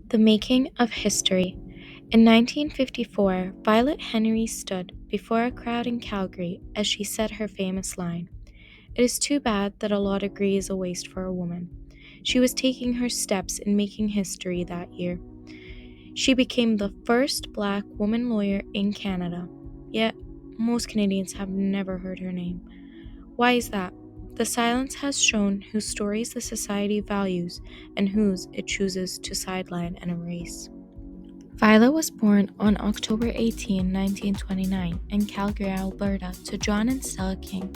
The Making of History. In 1954, Violet Henry stood before a crowd in Calgary as she said her famous line, "It is too bad that a law degree is a waste for a woman." She was taking her steps in making history that year. She became the first Black woman lawyer in Canada, yet most Canadians have never heard her name. Why is that? The silence has shown whose stories the society values and whose it chooses to sideline and erase. Violet was born on October 18, 1929, in Calgary, Alberta, to John and Stella King.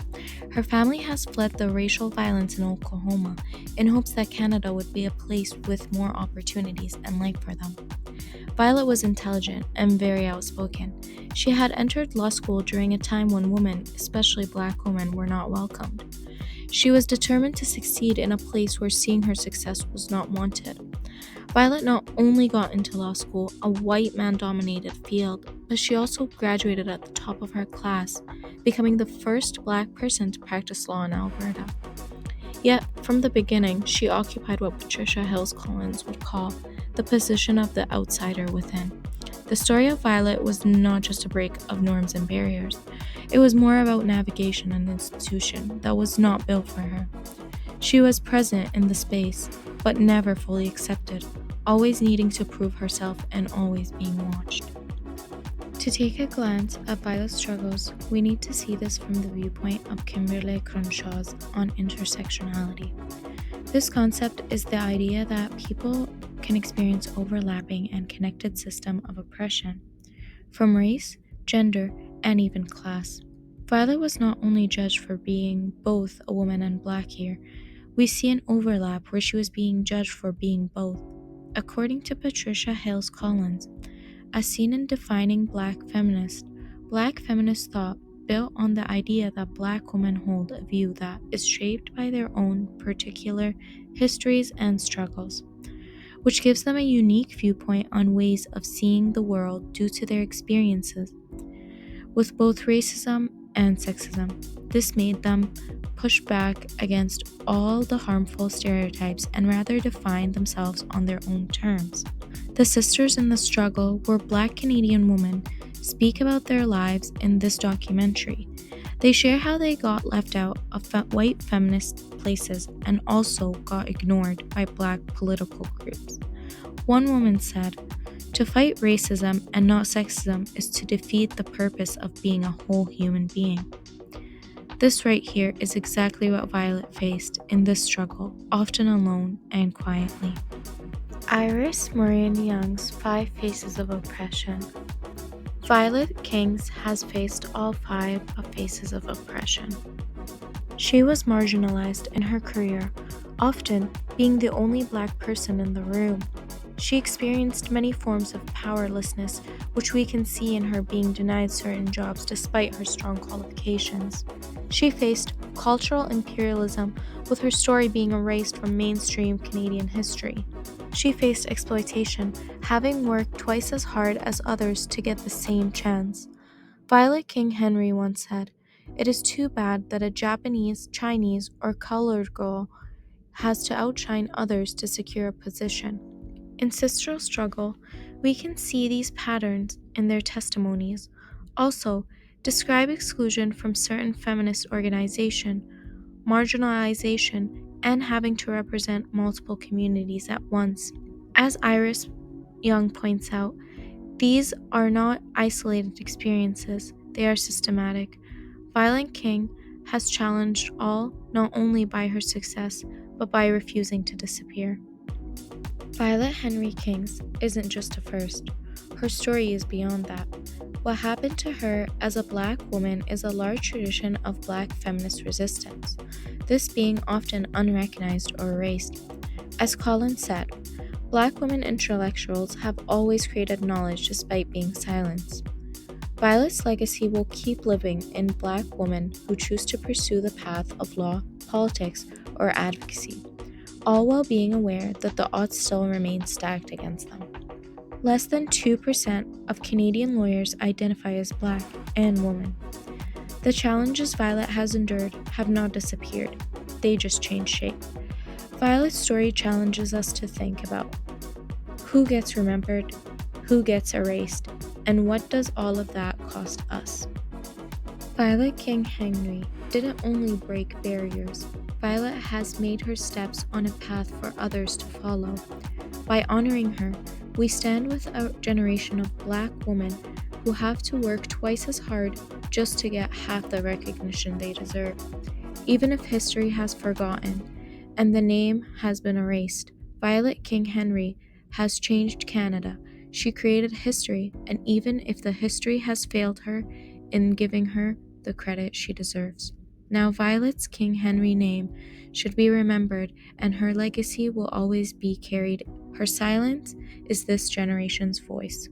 Her family has fled the racial violence in Oklahoma in hopes that Canada would be a place with more opportunities and life for them. Violet was intelligent and very outspoken. She had entered law school during a time when women, especially Black women, were not welcomed. She was determined to succeed in a place where seeing her success was not wanted. Violet not only got into law school, a white man dominated field, but she also graduated at the top of her class, becoming the first Black person to practice law in Alberta. Yet, from the beginning, she occupied what Patricia Hills Collins would call the position of the outsider within. The story of Violet was not just a break of norms and barriers, it was more about navigation an institution that was not built for her. She was present in the space, but never fully accepted, always needing to prove herself and always being watched. To take a glance at Violet's struggles, we need to see this from the viewpoint of Kimberly Crenshaw's on intersectionality. This concept is the idea that people can experience overlapping and connected system of oppression, from race, gender, and even class. Violet was not only judged for being both a woman and Black here, we see an overlap where she was being judged for being both. According to Patricia Hales Collins, as seen in defining Black feminist thought built on the idea that Black women hold a view that is shaped by their own particular histories and struggles, which gives them a unique viewpoint on ways of seeing the world due to their experiences with both racism and sexism. This made them push back against all the harmful stereotypes and rather define themselves on their own terms. The sisters in the struggle were Black Canadian women speak about their lives in this documentary. They share how they got left out of white feminist places and also got ignored by Black political groups. One woman said, "To fight racism and not sexism is to defeat the purpose of being a whole human being." This right here is exactly what Violet faced in this struggle, often alone and quietly. Iris Maureen Young's 5 Faces of Oppression. Violet Kings has faced all 5 of faces of oppression. She was marginalized in her career, often being the only Black person in the room. She experienced many forms of powerlessness, which we can see in her being denied certain jobs despite her strong qualifications. She faced cultural imperialism, with her story being erased from mainstream Canadian history. She faced exploitation, having worked twice as hard as others to get the same chance. Violet King Henry once said, "It is too bad that a Japanese, Chinese, or colored girl has to outshine others to secure a position." In Sisteral Struggle, we can see these patterns in their testimonies. Also, describe exclusion from certain feminist organization, marginalization, and having to represent multiple communities at once. As Iris Young points out, these are not isolated experiences, they are systematic. Violet King has challenged all not only by her success, but by refusing to disappear. Violet Henry King's isn't just a first. Her story is beyond that. What happened to her as a Black woman is a large tradition of Black feminist resistance, this being often unrecognized or erased. As Collins said, Black women intellectuals have always created knowledge despite being silenced. Violet's legacy will keep living in Black women who choose to pursue the path of law, politics, or advocacy, all while being aware that the odds still remain stacked against them. Less than 2% of Canadian lawyers identify as Black and women. The challenges Violet has endured have not disappeared, they just changed shape. Violet's story challenges us to think about Who gets remembered? Who gets erased? And what does all of that cost us? Violet King Henry didn't only break barriers, Violet has made her steps on a path for others to follow. By honoring her, we stand with a generation of Black women who have to work twice as hard just to get half the recognition they deserve. Even if history has forgotten and the name has been erased, Violet King Henry has changed Canada. She created history, and even if the history has failed her in giving her the credit she deserves. Now, Violet's King Henry name should be remembered, and her legacy will always be carried. Her silence is this generation's voice.